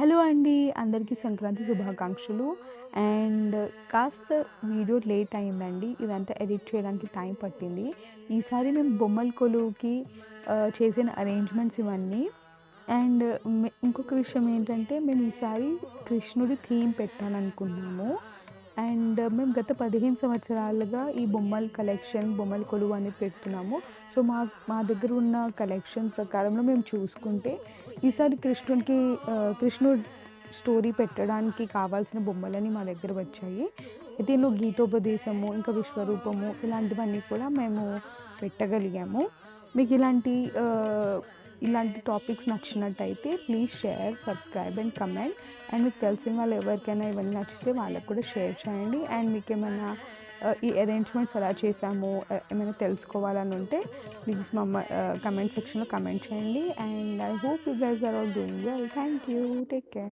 Hello అండి. అందరికీ సంక్రాంతి శుభాకాంక్షలు. అండ్ కాస్త వీడియో లేట్ అయిందండి. ఇదంతా ఎడిట్ చేయడానికి టైం పట్టింది. ఈసారి మేము బొమ్మల కొలువుకి చేసిన అరేంజ్‌మెంట్స్ ఇవన్నీ. అండ్ ఇంకొక విషయం ఏంటంటే, మేము ఈసారి కృష్ణుడి థీమ్ పెట్టాలనుకున్నాము. అండ్ మేము గత 15 సంవత్సరాలుగా ఈ బొమ్మల కలెక్షన్, బొమ్మల కొలువు అనేది పెడుతున్నాము. సో, మా మా దగ్గర ఉన్న కలెక్షన్ ప్రకారంలో మేము చూసుకుంటే, ఈసారి కృష్ణుడు స్టోరీ పెట్టడానికి కావాల్సిన బొమ్మలని మా దగ్గర వచ్చాయి. దీనిలో గీతోపదేశము, ఇంకా విశ్వరూపము ఇలాంటివన్నీ కూడా మేము పెట్టగలిగాము. మీకు ఇలాంటి టాపిక్స్ నచ్చినట్టయితే please share, subscribe and comment. And మీకు తెలిసిన వాళ్ళు ఎవరికైనా ఇవన్నీ నచ్చితే వాళ్ళకి కూడా షేర్ చేయండి. అండ్ మీకేమైనా ఈ అరేంజ్మెంట్స్ ఎలా చేశామో ఏమైనా తెలుసుకోవాలని ఉంటే ప్లీజ్ కమెంట్ సెక్షన్‌లో కమెంట్ చేయండి. And I hope you guys are all doing well. Thank you. Take care.